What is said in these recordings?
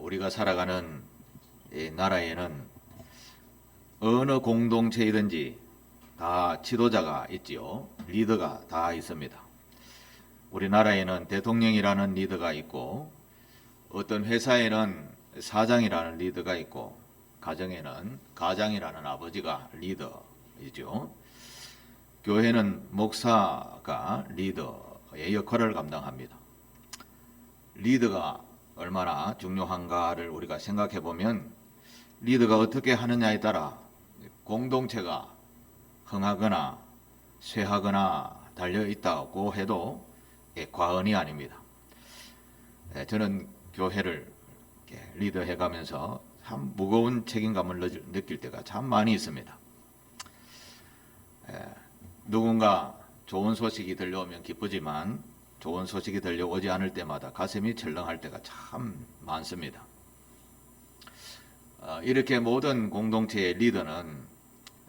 우리가 살아가는 이 나라에는 어느 공동체이든지 다 지도자가 있지요. 리더가 다 있습니다. 우리나라에는 대통령이라는 리더가 있고, 어떤 회사에는 사장이라는 리더가 있고, 가정에는 가장이라는 아버지가 리더이죠. 교회는 목사가 리더의 역할을 감당합니다. 리더가 얼마나 중요한가를 우리가 생각해 보면, 리더가 어떻게 하느냐에 따라 공동체가 흥하거나 쇠하거나 달려 있다고 해도 과언이 아닙니다. 저는 교회를 리더해 가면서 참 무거운 책임감을 느낄 때가 참 많이 있습니다. 누군가 좋은 소식이 들려오면 기쁘지만 좋은 소식이 들려오지 않을 때마다 가슴이 철렁할 때가 참 많습니다. 이렇게 모든 공동체의 리더는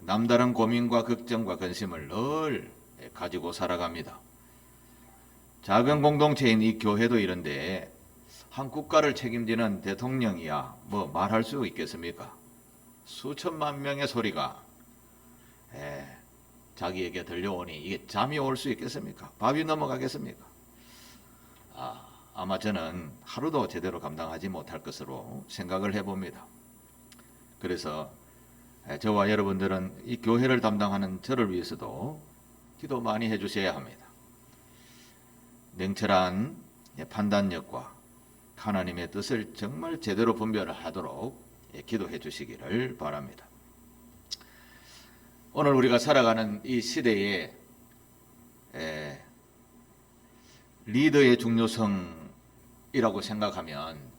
남다른 고민과 걱정과 근심을 늘 가지고 살아갑니다. 작은 공동체인 이 교회도 이런데 한 국가를 책임지는 대통령이야 뭐 말할 수 있겠습니까? 수천만 명의 소리가 자기에게 들려오니 이게 잠이 올 수 있겠습니까? 밥이 넘어가겠습니까? 아마 저는 하루도 제대로 감당하지 못할 것으로 생각을 해봅니다. 그래서 저와 여러분들은 이 교회를 담당하는 저를 위해서도 기도 많이 해주셔야 합니다. 냉철한 판단력과 하나님의 뜻을 정말 제대로 분별하도록 기도해 주시기를 바랍니다. 오늘 우리가 살아가는 이 시대에 리더의 중요성이라고 생각하면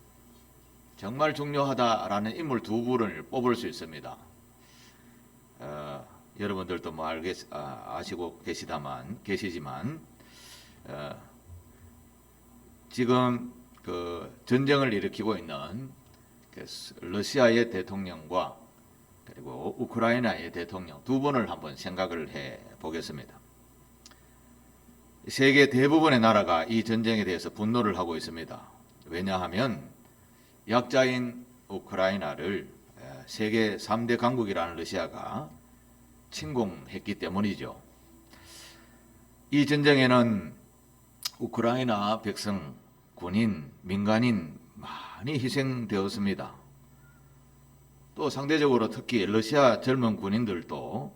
정말 중요하다라는 인물 두 분을 뽑을 수 있습니다. 여러분들도 뭐 아시고 계시지만 지금 그 전쟁을 일으키고 있는 러시아의 대통령과 그리고 우크라이나의 대통령 두 분을 한번 생각을 해 보겠습니다. 세계 대부분의 나라가 이 전쟁에 대해서 분노를 하고 있습니다. 왜냐하면 약자인 우크라이나를 세계 3대 강국이라는 러시아가 침공했기 때문이죠. 이 전쟁에는 우크라이나 백성, 군인, 민간인 많이 희생되었습니다. 또 상대적으로 특히 러시아 젊은 군인들도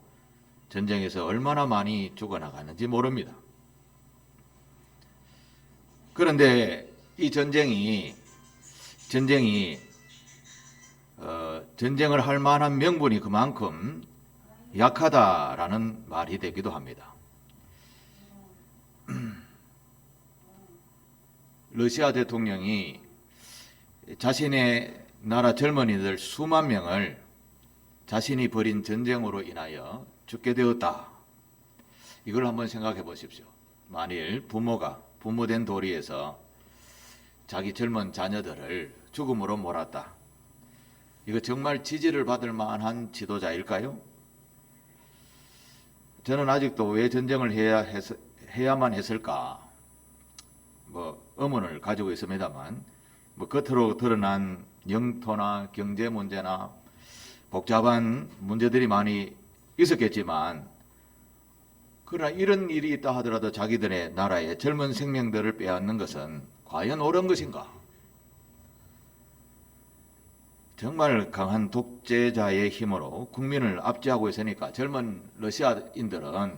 전쟁에서 얼마나 많이 죽어나가는지 모릅니다. 그런데 이 전쟁을 할 만한 명분이 그만큼 약하다라는 말이 되기도 합니다. 러시아 대통령이 자신의 나라 젊은이들 수만 명을 자신이 벌인 전쟁으로 인하여 죽게 되었다. 이걸 한번 생각해 보십시오. 만일 부모된 도리에서 자기 젊은 자녀들을 죽음으로 몰았다. 이거 정말 지지를 받을 만한 지도자일까요? 저는 아직도 왜 전쟁을 해야만 했을까? 의문을 가지고 있습니다만, 겉으로 드러난 영토나 경제 문제나 복잡한 문제들이 많이 있었겠지만, 그러나 이런 일이 있다 하더라도 자기들의 나라의 젊은 생명들을 빼앗는 것은 과연 옳은 것인가? 정말 강한 독재자의 힘으로 국민을 압제하고 있으니까 젊은 러시아인들은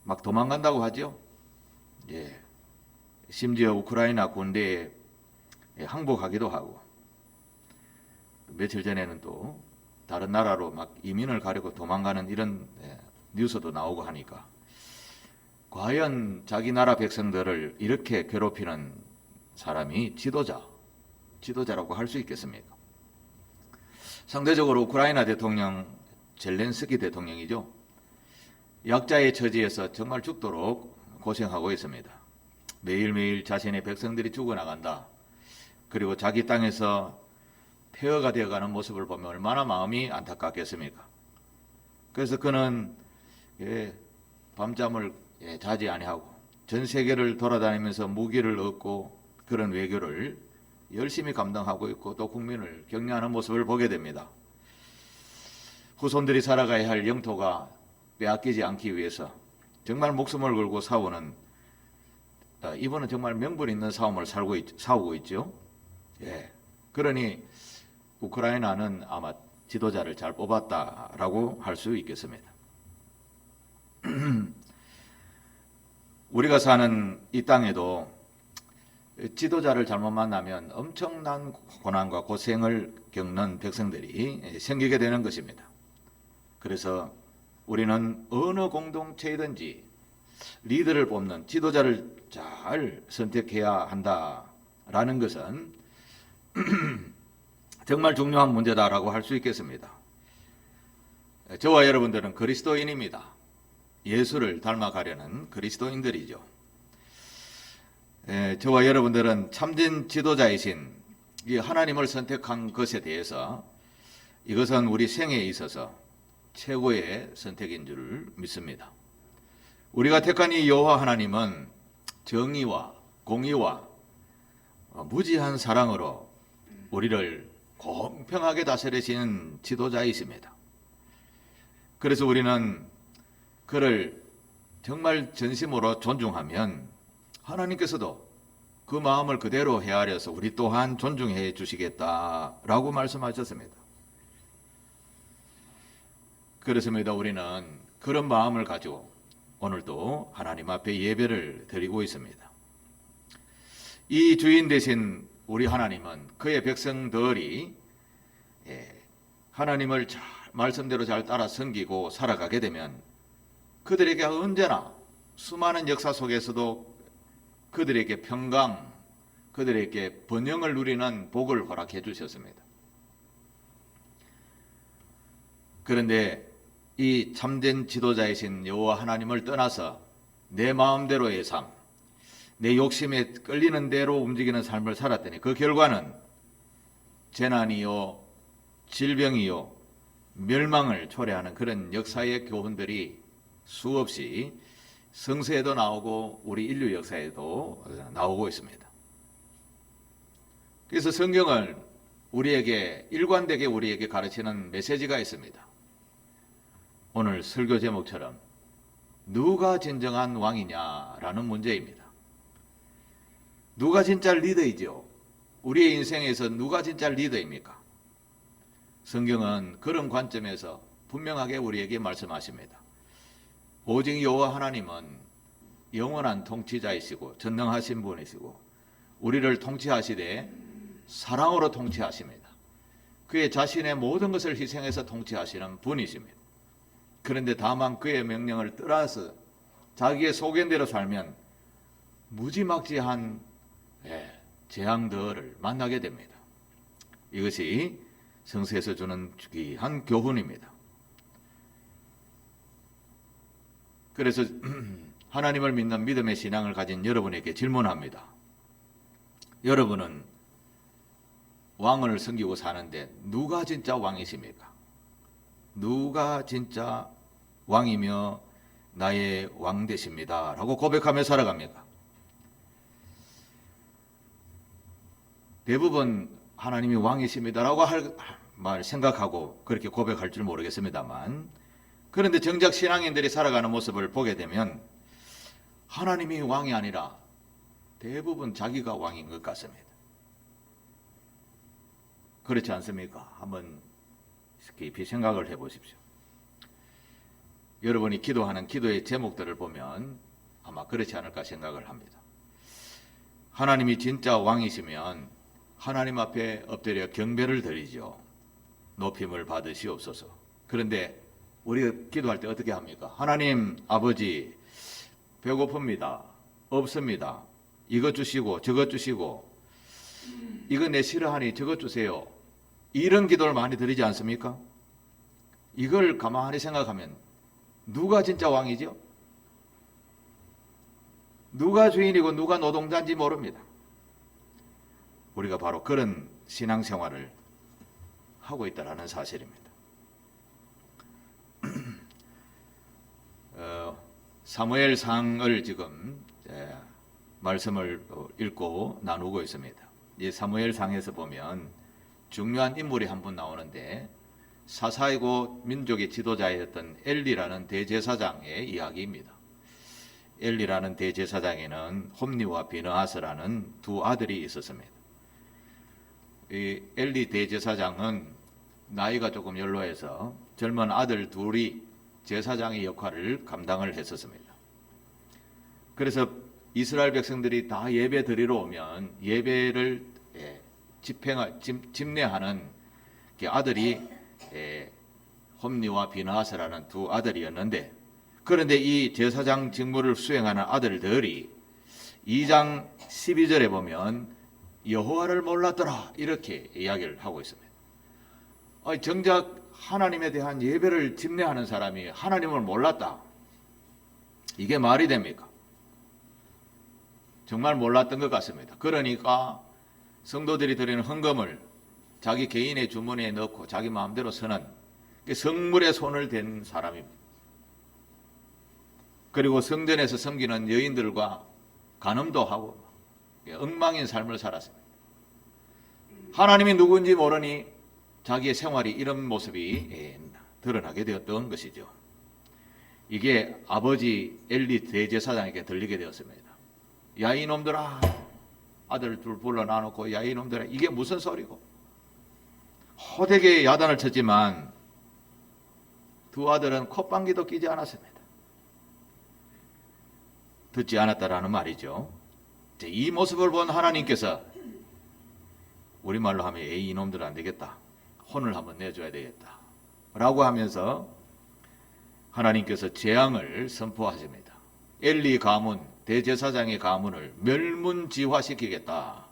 막 도망간다고 하죠. 심지어 우크라이나 군대에 항복하기도 하고, 며칠 전에는 또 다른 나라로 막 이민을 가려고 도망가는 이런 뉴스도 나오고 하니까, 과연 자기 나라 백성들을 이렇게 괴롭히는 사람이 지도자라고 할 수 있겠습니까? 상대적으로 우크라이나 대통령 젤렌스키 대통령이죠. 약자의 처지에서 정말 죽도록 고생하고 있습니다. 매일매일 자신의 백성들이 죽어나간다. 그리고 자기 땅에서 폐허가 되어가는 모습을 보면 얼마나 마음이 안타깝겠습니까? 그래서 그는 밤잠을 자지 아니하고 전 세계를 돌아다니면서 무기를 얻고 그런 외교를 열심히 감당하고 있고 또 국민을 격려하는 모습을 보게 됩니다. 후손들이 살아가야 할 영토가 빼앗기지 않기 위해서 정말 목숨을 걸고 싸우는, 이번은 정말 명분 있는 싸움을 싸우고 있죠. 예. 그러니 우크라이나는 아마 지도자를 잘 뽑았다라고 할 수 있겠습니다. 우리가 사는 이 땅에도 지도자를 잘못 만나면 엄청난 고난과 고생을 겪는 백성들이 생기게 되는 것입니다. 그래서 우리는 어느 공동체이든지 리더를 뽑는 지도자를 잘 선택해야 한다라는 것은 정말 중요한 문제다라고 할 수 있겠습니다. 저와 여러분들은 그리스도인입니다. 예수를 닮아가려는 그리스도인들이죠. 저와 여러분들은 참된 지도자이신 이 하나님을 선택한 것에 대해서 이것은 우리 생애에 있어서 최고의 선택인 줄 믿습니다. 우리가 택한 이 여호와 하나님은 정의와 공의와 무지한 사랑으로 우리를 공평하게 다스리시는 지도자이십니다. 그래서 우리는 그를 정말 전심으로 존중하면 하나님께서도 그 마음을 그대로 헤아려서 우리 또한 존중해 주시겠다라고 말씀하셨습니다. 그렇습니다. 우리는 그런 마음을 가지고 오늘도 하나님 앞에 예배를 드리고 있습니다. 이 주인 되신 우리 하나님은 그의 백성들이 하나님을 말씀대로 잘 따라 섬기고 살아가게 되면 그들에게 언제나 수많은 역사 속에서도 그들에게 평강, 그들에게 번영을 누리는 복을 허락해 주셨습니다. 그런데 이 참된 지도자이신 여호와 하나님을 떠나서 내 마음대로의 삶, 내 욕심에 끌리는 대로 움직이는 삶을 살았더니 그 결과는 재난이요, 질병이요, 멸망을 초래하는 그런 역사의 교훈들이 수없이 성서에도 나오고 우리 인류 역사에도 나오고 있습니다. 그래서 성경을 우리에게 일관되게 우리에게 가르치는 메시지가 있습니다. 오늘 설교 제목처럼 누가 진정한 왕이냐라는 문제입니다. 누가 진짜 리더이죠? 우리의 인생에서 누가 진짜 리더입니까? 성경은 그런 관점에서 분명하게 우리에게 말씀하십니다. 오직 여호와 하나님은 영원한 통치자이시고 전능하신 분이시고 우리를 통치하시되 사랑으로 통치하십니다. 그의 자신의 모든 것을 희생해서 통치하시는 분이십니다. 그런데 다만 그의 명령을 떠나서 자기의 소견대로 살면 무지막지한 재앙들을 만나게 됩니다. 이것이 성서에서 주는 귀한 교훈입니다. 그래서 하나님을 믿는 믿음의 신앙을 가진 여러분에게 질문합니다. 여러분은 왕을 섬기고 사는데 누가 진짜 왕이십니까? 누가 진짜 왕이며 나의 왕 되십니다 라고 고백하며 살아갑니까? 대부분 하나님이 왕이십니다 라고 생각하고 그렇게 고백할 줄 모르겠습니다만, 그런데 정작 신앙인들이 살아가는 모습을 보게 되면 하나님이 왕이 아니라 대부분 자기가 왕인 것 같습니다. 그렇지 않습니까? 한번 깊이 생각을 해보십시오. 여러분이 기도하는 기도의 제목들을 보면 아마 그렇지 않을까 생각을 합니다. 하나님이 진짜 왕이시면 하나님 앞에 엎드려 경배를 드리죠. 높임을 받으시옵소서. 그런데 우리가 기도할 때 어떻게 합니까? 하나님 아버지, 배고픕니다. 없습니다. 이것 주시고 저것 주시고, 이거 내 싫어하니 저것 주세요. 이런 기도를 많이 드리지 않습니까? 이걸 가만히 생각하면 누가 진짜 왕이죠? 누가 주인이고 누가 노동자인지 모릅니다. 우리가 바로 그런 신앙생활을 하고 있다는 사실입니다. 사무엘상을 지금 말씀을 읽고 나누고 있습니다. 이 사무엘상에서 보면 중요한 인물이 한 분 나오는데 사사이고 민족의 지도자였던 엘리라는 대제사장의 이야기입니다. 엘리라는 대제사장에는 홈니와 비느하스라는 두 아들이 있었습니다. 이 엘리 대제사장은 나이가 조금 연로해서 젊은 아들 둘이 제사장의 역할을 감당을 했었습니다. 그래서 이스라엘 백성들이 다 예배 드리러 오면 예배를 집례하는 아들이 홈니와 비느하스라는 두 아들이었는데, 그런데 이 제사장 직무를 수행하는 아들들이 2장 12절에 보면 여호와를 몰랐더라 이렇게 이야기를 하고 있습니다. 정작 하나님에 대한 예배를 집례하는 사람이 하나님을 몰랐다. 이게 말이 됩니까? 정말 몰랐던 것 같습니다. 그러니까 성도들이 드리는 헌금을 자기 개인의 주머니에 넣고 자기 마음대로 쓰는 성물에 손을 댄 사람입니다. 그리고 성전에서 섬기는 여인들과 간음도 하고 엉망인 삶을 살았습니다. 하나님이 누구인지 모르니 자기의 생활이 이런 모습이 드러나게 되었던 것이죠. 이게 아버지 엘리 대제사장에게 들리게 되었습니다. 야 이놈들아, 아들 둘 불러 놔놓고 야 이놈들아, 이게 무슨 소리고. 호되게 야단을 쳤지만 두 아들은 콧방귀도 끼지 않았습니다. 듣지 않았다라는 말이죠. 이 모습을 본 하나님께서 우리말로 하면 에이 이놈들 안 되겠다, 혼을 한번 내줘야 되겠다 라고 하면서 하나님께서 재앙을 선포하십니다. 엘리 가문, 대제사장의 가문을 멸문지화시키겠다.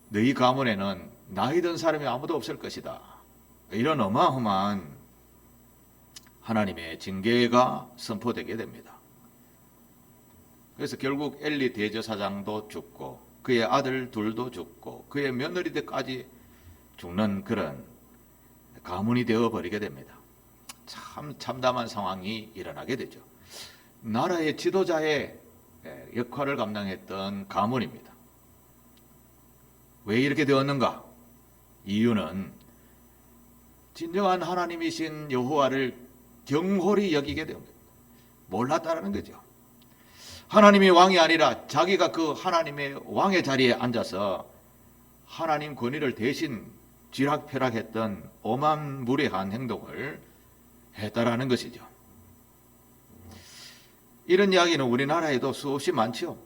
너희 가문에는 나이 든 사람이 아무도 없을 것이다. 이런 어마어마한 하나님의 징계가 선포되게 됩니다. 그래서 결국 엘리 대제사장도 죽고 그의 아들 둘도 죽고 그의 며느리들까지 죽는 그런 가문이 되어버리게 됩니다. 참 참담한 상황이 일어나게 되죠. 나라의 지도자의 역할을 감당했던 가문입니다. 왜 이렇게 되었는가? 이유는 진정한 하나님이신 여호와를 경홀히 여기게 됩니다. 몰랐다라는 거죠. 하나님이 왕이 아니라 자기가 그 하나님의 왕의 자리에 앉아서 하나님 권위를 대신 쥐락펴락했던 오만무례한 행동을 했다라는 것이죠. 이런 이야기는 우리나라에도 수없이 많죠.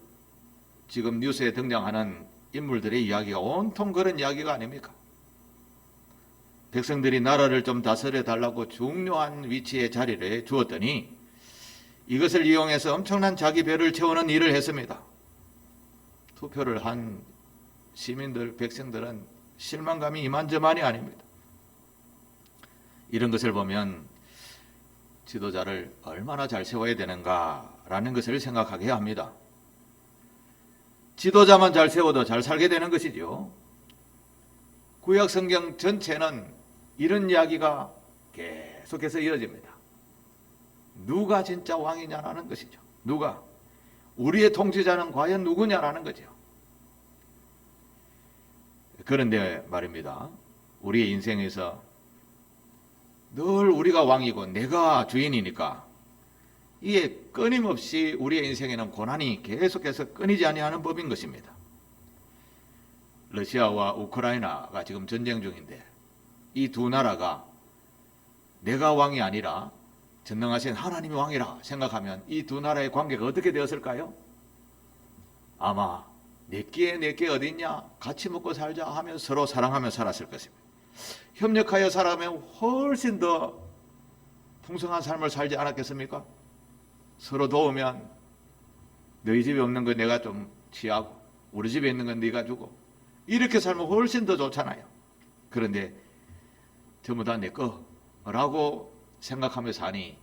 지금 뉴스에 등장하는 인물들의 이야기가 온통 그런 이야기가 아닙니까? 백성들이 나라를 좀 다스려 달라고 중요한 위치에 자리를 주었더니 이것을 이용해서 엄청난 자기 배를 채우는 일을 했습니다. 투표를 한 시민들, 백성들은 실망감이 이만저만이 아닙니다. 이런 것을 보면 지도자를 얼마나 잘 세워야 되는가라는 것을 생각하게 합니다. 지도자만 잘 세워도 잘 살게 되는 것이죠. 구약 성경 전체는 이런 이야기가 계속해서 이어집니다. 누가 진짜 왕이냐라는 것이죠. 누가? 우리의 통치자는 과연 누구냐라는 거죠. 그런데 말입니다. 우리의 인생에서 늘 우리가 왕이고 내가 주인이니까 이게 끊임없이 우리의 인생에는 고난이 계속해서 끊이지 아니하는 법인 것입니다. 러시아와 우크라이나가 지금 전쟁 중인데 이 두 나라가 내가 왕이 아니라 전능하신 하나님이 왕이라 생각하면 이 두 나라의 관계가 어떻게 되었을까요? 아마 내게 어디 있냐, 같이 먹고 살자 하면 서로 사랑하며 살았을 것입니다. 협력하여 살아가면 훨씬 더 풍성한 삶을 살지 않았겠습니까? 서로 도우면 너희 집에 없는 거 내가 좀 취하고 우리 집에 있는 건 네가 주고 이렇게 살면 훨씬 더 좋잖아요. 그런데 전부 다 내 거라고 생각하며 사니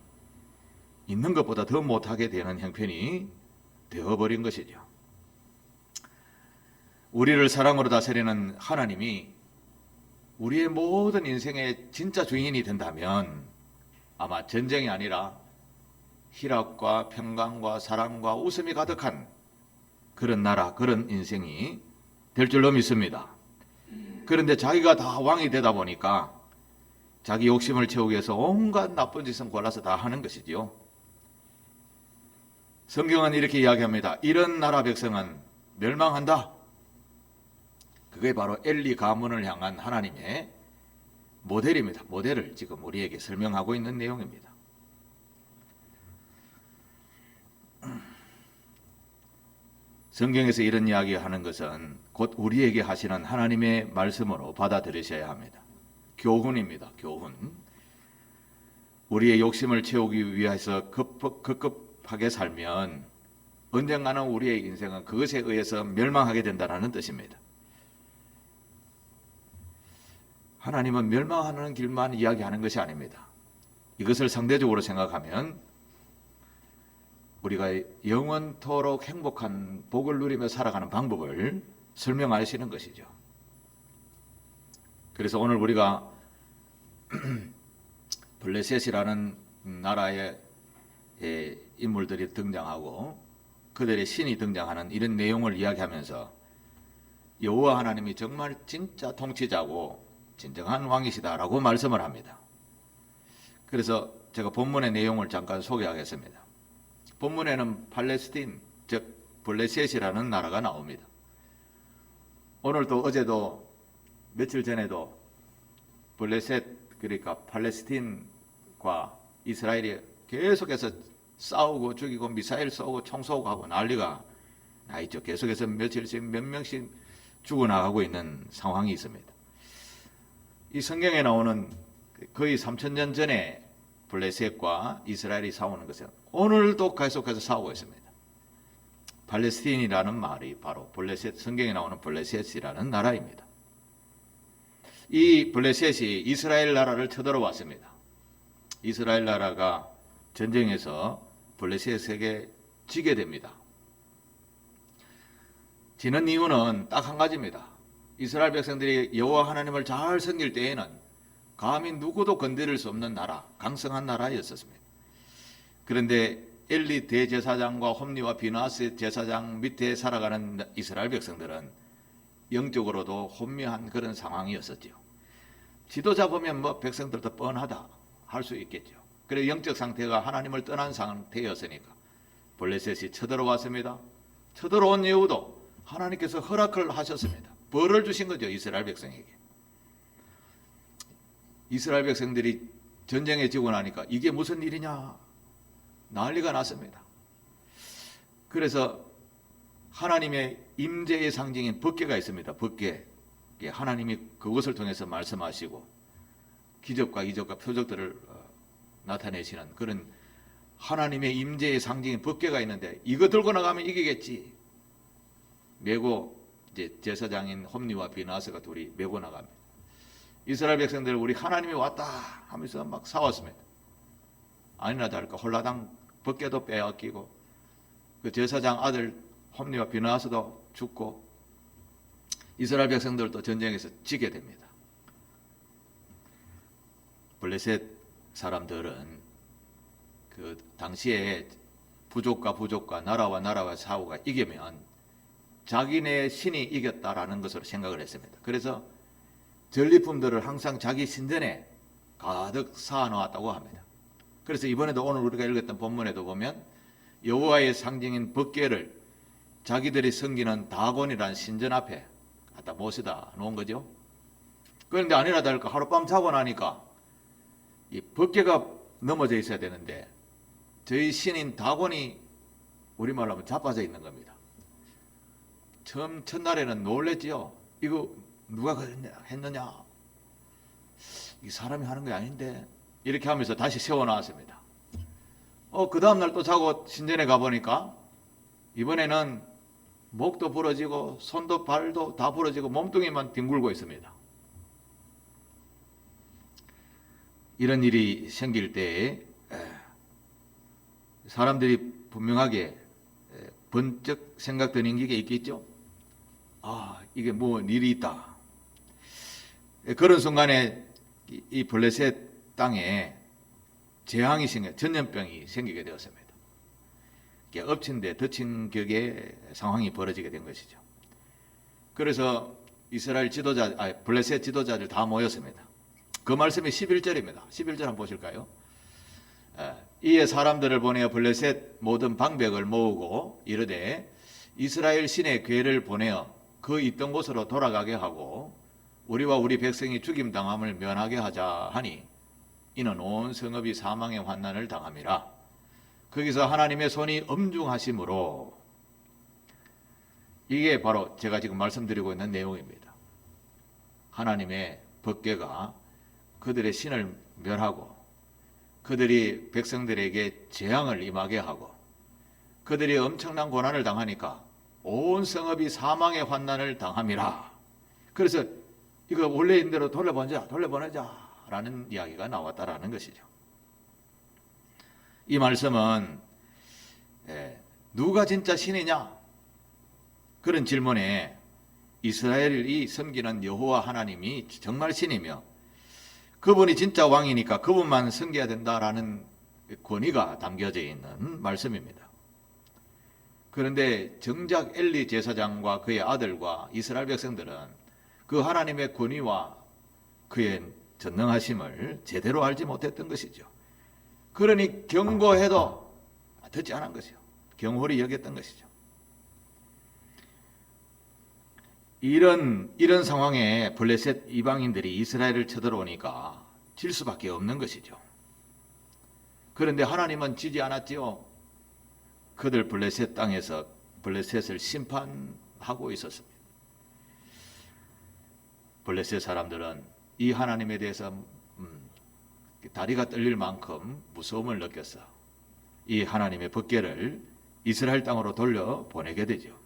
있는 것보다 더 못하게 되는 형편이 되어버린 것이죠. 우리를 사랑으로 다스리는 하나님이 우리의 모든 인생의 진짜 주인이 된다면 아마 전쟁이 아니라 희락과 평강과 사랑과 웃음이 가득한 그런 나라, 그런 인생이 될 줄로 믿습니다. 그런데 자기가 다 왕이 되다 보니까 자기 욕심을 채우기 위해서 온갖 나쁜 짓은 골라서 다 하는 것이지요. 성경은 이렇게 이야기합니다. 이런 나라 백성은 멸망한다. 그게 바로 엘리 가문을 향한 하나님의 모델입니다. 모델을 지금 우리에게 설명하고 있는 내용입니다. 성경에서 이런 이야기하는 것은 곧 우리에게 하시는 하나님의 말씀으로 받아들이셔야 합니다. 교훈입니다. 교훈. 우리의 욕심을 채우기 위해서 급급하게 살면 언젠가는 우리의 인생은 그것에 의해서 멸망하게 된다는 뜻입니다. 하나님은 멸망하는 길만 이야기하는 것이 아닙니다. 이것을 상대적으로 생각하면 우리가 영원토록 행복한 복을 누리며 살아가는 방법을 설명하시는 것이죠. 그래서 오늘 우리가 블레셋이라는 나라의 인물들이 등장하고 그들의 신이 등장하는 이런 내용을 이야기하면서 여호와 하나님이 정말 진짜 통치자고 진정한 왕이시다라고 말씀을 합니다. 그래서 제가 본문의 내용을 잠깐 소개하겠습니다. 본문에는 팔레스틴, 즉 블레셋이라는 나라가 나옵니다. 오늘도 어제도 며칠 전에도 블레셋, 그러니까 팔레스틴과 이스라엘이 계속해서 싸우고 죽이고 미사일 쏘고 총 쏘고 하고 난리가 나 있죠. 계속해서 며칠씩 몇 명씩 죽어나가고 있는 상황이 있습니다. 이 성경에 나오는 거의 3000년 전에 블레셋과 이스라엘이 싸우는 것은 오늘도 계속해서 싸우고 있습니다. 팔레스틴이라는 말이 바로 블레셋, 성경에 나오는 블레셋이라는 나라입니다. 이 블레셋이 이스라엘 나라를 쳐들어왔습니다. 이스라엘 나라가 전쟁에서 블레셋에게 지게 됩니다. 지는 이유는 딱 한 가지입니다. 이스라엘 백성들이 여호와 하나님을 잘 섬길 때에는 감히 누구도 건드릴 수 없는 나라, 강성한 나라였었습니다. 그런데 엘리 대제사장과 홈리와 비나스 제사장 밑에 살아가는 이스라엘 백성들은 영적으로도 혼미한 그런 상황이었었죠. 지도자 보면 뭐 백성들도 뻔하다 할 수 있겠죠. 그래서 영적 상태가 하나님을 떠난 상태였으니까 블레셋이 쳐들어왔습니다. 쳐들어온 이유도 하나님께서 허락을 하셨습니다. 벌을 주신 거죠. 이스라엘 백성에게. 이스라엘 백성들이 전쟁에 지고 나니까 이게 무슨 일이냐 난리가 났습니다. 그래서 하나님의 임재의 상징인 법궤가 있습니다. 법궤. 하나님이 그것을 통해서 말씀하시고 기적과 이적과 표적들을 나타내시는 그런 하나님의 임재의 상징인 법궤가 있는데 이거 들고 나가면 이기겠지. 메고 이제 제사장인 홈리와 비나스가 둘이 메고 나갑니다. 이스라엘 백성들 우리 하나님이 왔다 하면서 막 싸웠습니다. 아니나 다를까 홀라당 법궤도 빼앗기고 그 제사장 아들 홈리와 비나스도 죽고 이스라엘 백성들도 전쟁에서 지게 됩니다. 블레셋 사람들은 그 당시에 부족과 나라와 싸우가 이기면 자기네 신이 이겼다라는 것으로 생각을 했습니다. 그래서 전리품들을 항상 자기 신전에 가득 쌓아놓았다고 합니다. 그래서 이번에도 오늘 우리가 읽었던 본문에도 보면 여호와의 상징인 법궤를 자기들이 섬기는 다곤이라는 신전 앞에 갖다 모시다 놓은 거죠. 그런데 아니나 다를까 하룻밤 자고 나니까 이 법궤가 넘어져 있어야 되는데 저희 신인 다곤이 우리말로 하면 자빠져 있는 겁니다. 처음 첫날에는 놀랬지요. 이거 누가 했느냐? 이 사람이 하는 게 아닌데 이렇게 하면서 다시 세워놨습니다. 그 다음날 또 자고 신전에 가보니까 이번에는 목도 부러지고 손도 발도 다 부러지고 몸뚱이만 뒹굴고 있습니다. 이런 일이 생길 때 사람들이 분명하게 번쩍 생각되는 게 있겠죠. 이게 뭐 일이 있다. 그런 순간에 이 블레셋 땅에 재앙이 전염병이 생기게 되었습니다. 엎친 데 덮친 격의 상황이 벌어지게 된 것이죠. 그래서 이스라엘 블레셋 지도자들 다 모였습니다. 그 말씀이 11절입니다. 11절 한번 보실까요? 이에 사람들을 보내어 블레셋 모든 방백을 모으고 이르되 이스라엘 신의 괴를 보내어 그 있던 곳으로 돌아가게 하고 우리와 우리 백성이 죽임당함을 면하게 하자 하니 이는 온 성읍이 사망의 환난을 당함이라. 거기서 하나님의 손이 엄중하심으로, 이게 바로 제가 지금 말씀드리고 있는 내용입니다. 하나님의 법궤가 그들의 신을 멸하고 그들이 백성들에게 재앙을 임하게 하고 그들이 엄청난 고난을 당하니까 온 성읍이 사망의 환난을 당함이라. 그래서 이거 원래 있는 대로 돌려보내자라는 이야기가 나왔다라는 것이죠. 이 말씀은 누가 진짜 신이냐? 그런 질문에 이스라엘이 섬기는 여호와 하나님이 정말 신이며 그분이 진짜 왕이니까 그분만 섬겨야 된다라는 권위가 담겨져 있는 말씀입니다. 그런데 정작 엘리 제사장과 그의 아들과 이스라엘 백성들은 그 하나님의 권위와 그의 전능하심을 제대로 알지 못했던 것이죠. 그러니 경고해도 듣지 않은 것이요. 경홀히 여겼던 것이죠. 이런 상황에 블레셋 이방인들이 이스라엘을 쳐들어오니까 질 수밖에 없는 것이죠. 그런데 하나님은 지지 않았지요. 그들 블레셋 땅에서 블레셋을 심판하고 있었습니다. 블레셋 사람들은 이 하나님에 대해서 다리가 떨릴 만큼 무서움을 느꼈어. 이 하나님의 법궤를 이스라엘 땅으로 돌려 보내게 되죠.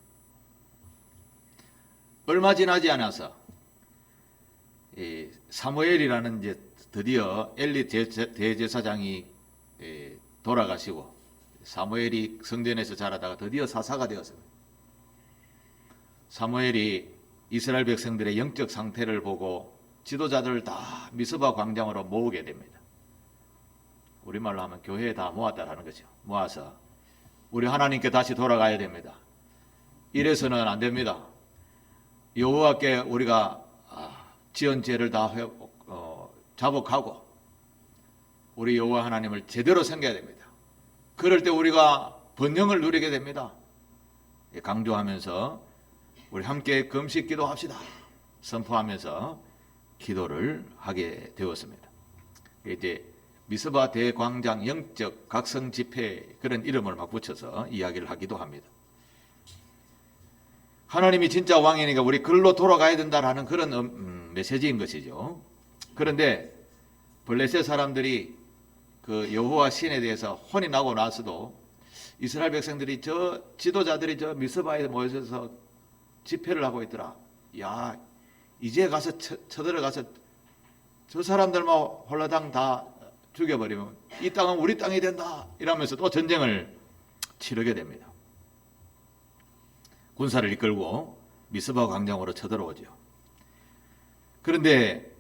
얼마 지나지 않아서 사무엘이라는 이제 드디어 엘리 대제사장이 돌아가시고 사무엘이 성전에서 자라다가 드디어 사사가 되었습니다. 사무엘이 이스라엘 백성들의 영적 상태를 보고 지도자들을 다 미스바 광장으로 모으게 됩니다. 우리말로 하면 교회에 다 모았다라는 거죠. 모아서 우리 하나님께 다시 돌아가야 됩니다. 이래서는 안 됩니다. 여호와께 우리가 지은 죄를 다 자복하고 우리 여호와 하나님을 제대로 섬겨야 됩니다. 그럴 때 우리가 번영을 누리게 됩니다. 강조하면서 우리 함께 금식 기도합시다 선포하면서 기도를 하게 되었습니다. 이제 미스바 대광장 영적 각성 집회 그런 이름을 막 붙여서 이야기를 하기도 합니다. 하나님이 진짜 왕이니까 우리 글로 돌아가야 된다라는 그런 메시지인 것이죠. 그런데 블레셋 사람들이 그 여호와 신에 대해서 혼이 나고 나서도 이스라엘 백성들이 저 지도자들이 저 미스바에 모여서 집회를 하고 있더라. 야, 이제 가서 쳐들어가서 저 사람들만 홀라당 다 죽여버리면 이 땅은 우리 땅이 된다 이러면서 또 전쟁을 치르게 됩니다. 군사를 이끌고 미스바 광장으로 쳐들어오죠. 그런데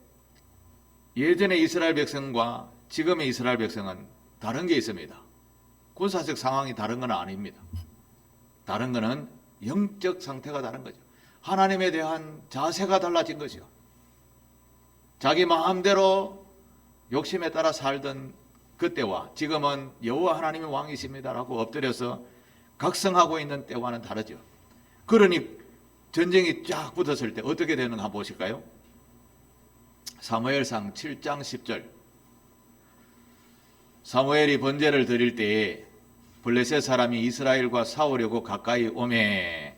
예전의 이스라엘 백성과 지금의 이스라엘 백성은 다른 게 있습니다. 군사적 상황이 다른 건 아닙니다. 다른 거는 영적 상태가 다른 거죠. 하나님에 대한 자세가 달라진 거죠. 자기 마음대로 욕심에 따라 살던 그때와 지금은 여호와 하나님이 왕이십니다라고 엎드려서 각성하고 있는 때와는 다르죠. 그러니 전쟁이 쫙 붙었을 때 어떻게 되는가 한번 보실까요? 사무엘상 7장 10절. 사무엘이 번제를 드릴 때에 블레셋 사람이 이스라엘과 싸우려고 가까이 오매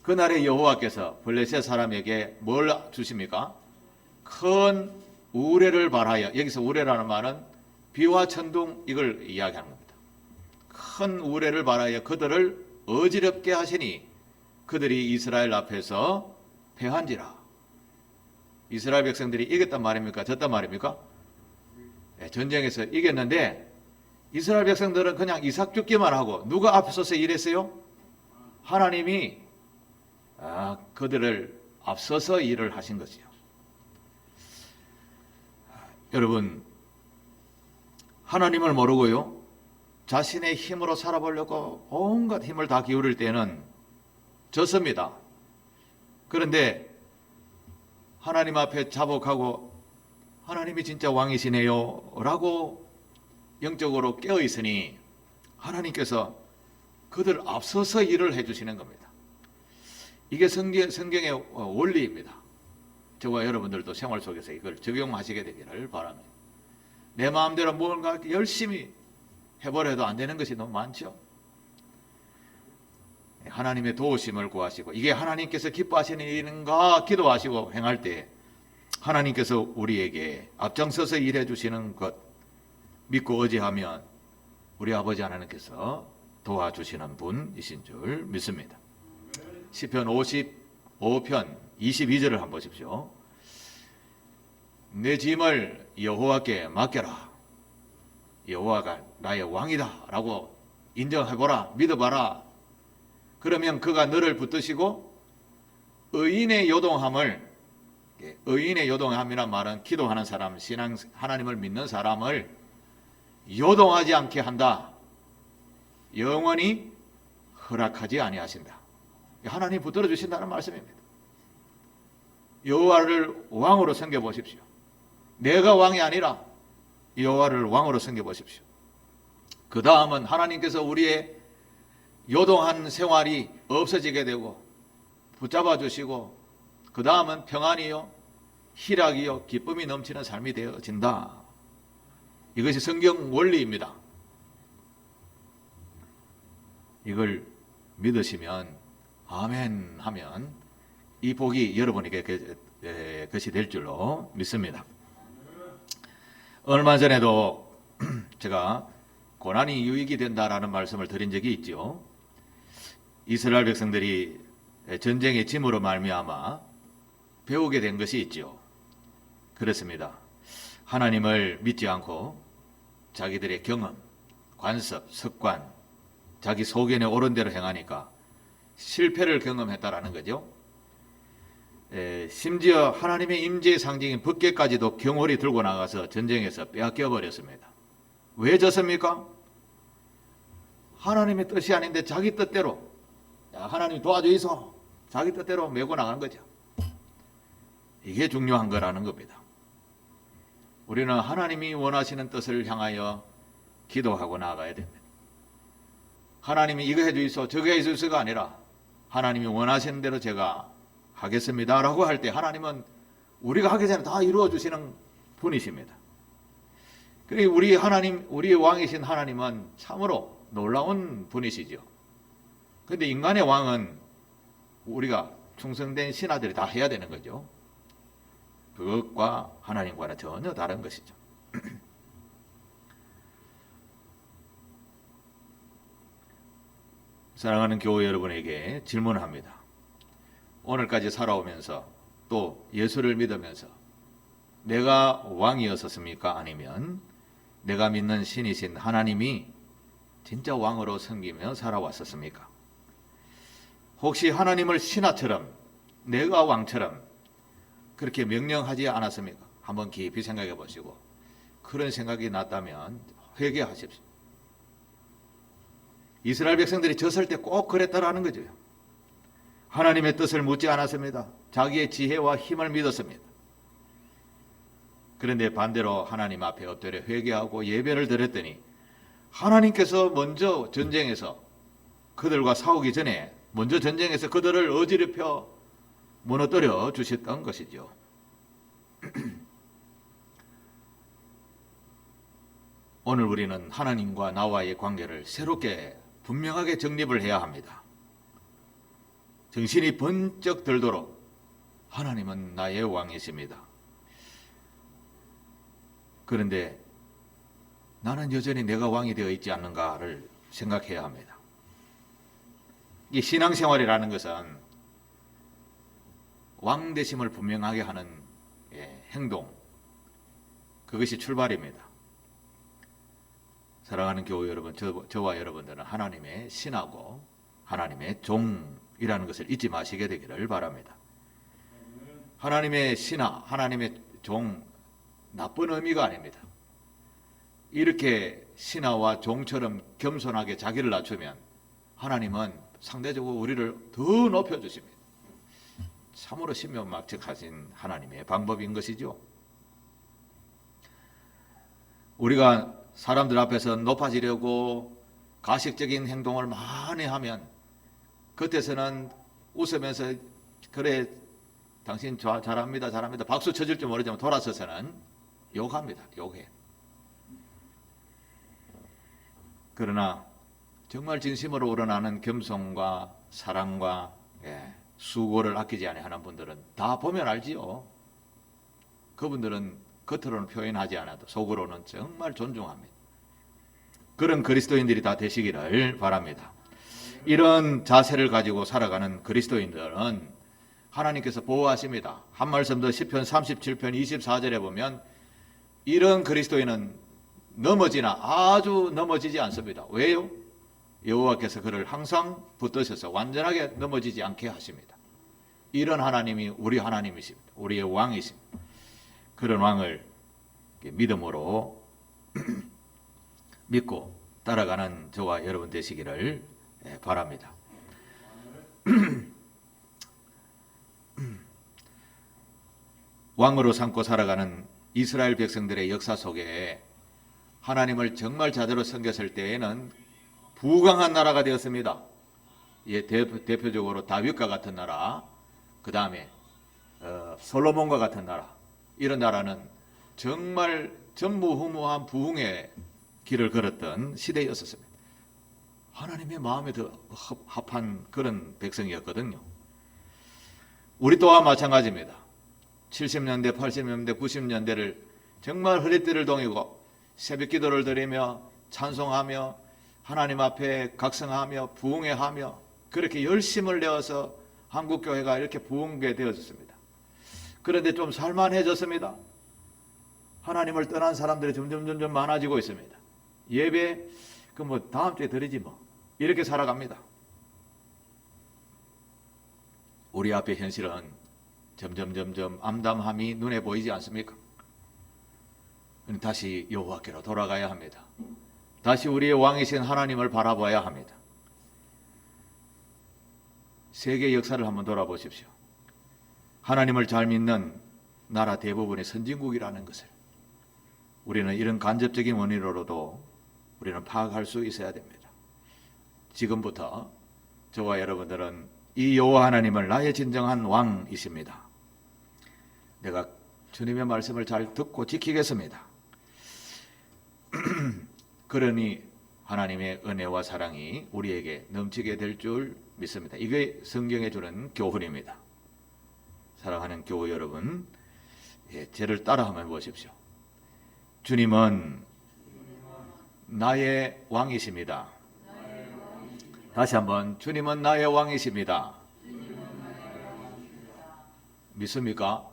그날에 여호와께서 블레셋 사람에게 뭘 주십니까? 큰 우레를 발하여, 여기서 우레라는 말은 비와 천둥 이걸 이야기하는 겁니다. 큰 우레를 발하여 그들을 어지럽게 하시니 그들이 이스라엘 앞에서 패한지라. 이스라엘 백성들이 이겼단 말입니까? 졌단 말입니까? 네, 전쟁에서 이겼는데 이스라엘 백성들은 그냥 이삭 죽기만 하고 누가 앞서서 일했어요? 하나님이 그들을 앞서서 일을 하신 것이요. 여러분, 하나님을 모르고요 자신의 힘으로 살아보려고 온갖 힘을 다 기울일 때는 졌습니다. 그런데 하나님 앞에 자복하고 하나님이 진짜 왕이시네요 라고 영적으로 깨어 있으니 하나님께서 그들 앞서서 일을 해주시는 겁니다. 이게 성경의 원리입니다. 저와 여러분들도 생활 속에서 이걸 적용하시게 되기를 바랍니다. 내 마음대로 뭔가 열심히 해보려도 안 되는 것이 너무 많죠. 하나님의 도우심을 구하시고 이게 하나님께서 기뻐하시는 일인가 기도하시고 행할 때 하나님께서 우리에게 앞장서서 일해 주시는 것 믿고 의지하면 우리 아버지 하나님께서 도와주시는 분이신 줄 믿습니다. 시편 55편 22절을 한번 보십시오. 내 짐을 여호와께 맡겨라. 여호와가 나의 왕이다 라고 인정해보라. 믿어봐라. 그러면 그가 너를 붙드시고 의인의 요동함이란 말은 기도하는 사람, 신앙 하나님을 믿는 사람을 요동하지 않게 한다. 영원히 허락하지 아니하신다. 하나님 붙들어 주신다는 말씀입니다. 여호와를 왕으로 섬겨 보십시오. 내가 왕이 아니라 여호와를 왕으로 섬겨 보십시오. 그 다음은 하나님께서 우리의 요동한 생활이 없어지게 되고 붙잡아 주시고 그 다음은 평안이요 희락이요 기쁨이 넘치는 삶이 되어진다. 이것이 성경 원리입니다. 이걸 믿으시면 아멘 하면 이 복이 여러분에게 것이 될 줄로 믿습니다. 얼마 전에도 제가 고난이 유익이 된다라는 말씀을 드린 적이 있죠. 이스라엘 백성들이 전쟁의 짐으로 말미암아 배우게 된 것이 있죠. 그렇습니다. 하나님을 믿지 않고 자기들의 경험, 관습, 습관, 자기 소견에 옳은 대로 행하니까 실패를 경험했다라는 거죠. 심지어 하나님의 임재의 상징인 법궤까지도 경홀히 들고 나가서 전쟁에서 빼앗겨 버렸습니다. 왜 졌습니까? 하나님의 뜻이 아닌데 자기 뜻대로 하나님 도와주이소 자기 뜻대로 메고 나간 거죠. 이게 중요한 거라는 겁니다. 우리는 하나님이 원하시는 뜻을 향하여 기도하고 나아가야 됩니다. 하나님이 이거 해주이소 저거 해주이소가 아니라 하나님이 원하시는 대로 제가 하겠습니다 라고 할 때 하나님은 우리가 하기 전에 다 이루어 주시는 분이십니다. 그리고 우리의 왕이신 하나님은 참으로 놀라운 분이시죠. 그런데 인간의 왕은 우리가 충성된 신하들이 다 해야 되는 거죠. 그것과 하나님과는 전혀 다른 것이죠. 사랑하는 교회 여러분에게 질문을 합니다. 오늘까지 살아오면서 또 예수를 믿으면서 내가 왕이었었습니까? 아니면 내가 믿는 신이신 하나님이 진짜 왕으로 섬기며 살아왔었습니까? 혹시 하나님을 신하처럼 내가 왕처럼 그렇게 명령하지 않았습니까? 한번 깊이 생각해 보시고 그런 생각이 났다면 회개하십시오. 이스라엘 백성들이 졌을 때 꼭 그랬다라는 거죠. 하나님의 뜻을 묻지 않았습니다. 자기의 지혜와 힘을 믿었습니다. 그런데 반대로 하나님 앞에 엎드려 회개하고 예배를 드렸더니 하나님께서 먼저 전쟁에서 그들과 싸우기 전에 먼저 전쟁에서 그들을 어지럽혀 무너뜨려 주셨던 것이죠. 오늘 우리는 하나님과 나와의 관계를 새롭게 분명하게 정립을 해야 합니다. 정신이 번쩍 들도록 하나님은 나의 왕이십니다. 그런데 나는 여전히 내가 왕이 되어 있지 않는가를 생각해야 합니다. 이 신앙생활이라는 것은 왕되심을 분명하게 하는 행동, 그것이 출발입니다. 사랑하는 교회 여러분, 저와 여러분들은 하나님의 신하고 하나님의 종이라는 것을 잊지 마시게 되기를 바랍니다. 하나님의 신하, 하나님의 종, 나쁜 의미가 아닙니다. 이렇게 신하와 종처럼 겸손하게 자기를 낮추면 하나님은 상대적으로 우리를 더 높여주십니다. 참으로 신명막측하신 하나님의 방법인 것이죠. 우리가 사람들 앞에서 높아지려고 가식적인 행동을 많이 하면 겉에서는 웃으면서 그래 당신 잘합니다 잘합니다 박수 쳐줄 줄 모르지만 돌아서서는 욕합니다. 욕해. 그러나 정말 진심으로 우러나는 겸손과 사랑과 수고를 아끼지 아니하는 분들은 다 보면 알지요. 그분들은 겉으로는 표현하지 않아도 속으로는 정말 존중합니다. 그런 그리스도인들이 다 되시기를 바랍니다. 이런 자세를 가지고 살아가는 그리스도인들은 하나님께서 보호하십니다. 한 말씀 더 시편 37편 24절에 보면 이런 그리스도인은 넘어지나 아주 넘어지지 않습니다. 왜요? 여호와께서 그를 항상 붙드셔서 완전하게 넘어지지 않게 하십니다. 이런 하나님이 우리 하나님이십니다. 우리의 왕이십니다. 그런 왕을 믿음으로 믿고 따라가는 저와 여러분 되시기를 바랍니다. 왕으로 삼고 살아가는 이스라엘 백성들의 역사 속에 하나님을 정말 제대로 섬겼을 때에는 부강한 나라가 되었습니다. 대표적으로 다윗과 같은 나라, 그 다음에 솔로몬과 같은 나라, 이런 나라는 정말 전무후무한 부흥의 길을 걸었던 시대였었습니다. 하나님의 마음에 더 합한 그런 백성이었거든요. 우리 또한 마찬가지입니다. 70년대, 80년대, 90년대를 정말 허리띠를 동이고 새벽 기도를 드리며 찬송하며 하나님 앞에 각성하며 부흥회하며 그렇게 열심을 내어서 한국교회가 이렇게 부흥게 되어졌습니다. 그런데 좀 살만해졌습니다. 하나님을 떠난 사람들이 점점 많아지고 있습니다. 예배 다음 주에 드리지 이렇게 살아갑니다. 우리 앞에 현실은 점점 암담함이 눈에 보이지 않습니까? 다시 여호와께로 돌아가야 합니다. 다시 우리의 왕이신 하나님을 바라봐야 합니다. 세계 역사를 한번 돌아보십시오. 하나님을 잘 믿는 나라 대부분이 선진국이라는 것을 우리는 이런 간접적인 원인으로도 우리는 파악할 수 있어야 됩니다. 지금부터 저와 여러분들은 이 여호와 하나님을 나의 진정한 왕이십니다. 내가 주님의 말씀을 잘 듣고 지키겠습니다. 그러니 하나님의 은혜와 사랑이 우리에게 넘치게 될 줄 믿습니다. 이게 성경에 주는 교훈입니다. 사랑하는 교우 여러분, 저를 따라 한번 보십시오. 주님은 나의 왕이십니다. 다시 한번, 주님은 나의 왕이십니다. 믿습니까?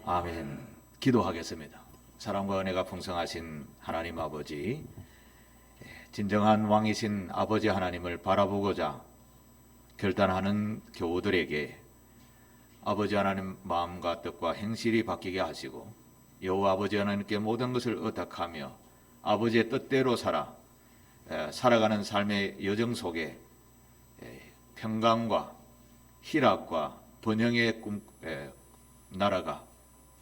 아멘. 기도하겠습니다. 사랑과 은혜가 풍성하신 하나님 아버지, 진정한 왕이신 아버지 하나님을 바라보고자 결단하는 교우들에게 아버지 하나님 마음과 뜻과 행실이 바뀌게 하시고 여호와 아버지 하나님께 모든 것을 의탁하며 아버지의 뜻대로 살아가는 삶의 여정 속에 평강과 희락과 번영의 나라가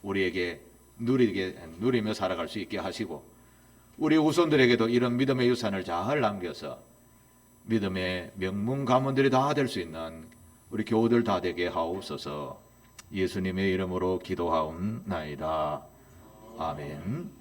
우리에게 누리며 살아갈 수 있게 하시고 우리 후손들에게도 이런 믿음의 유산을 잘 남겨서 믿음의 명문 가문들이 다 될 수 있는 우리 교우들 다 되게 하옵소서. 예수님의 이름으로 기도하옵나이다. 아멘.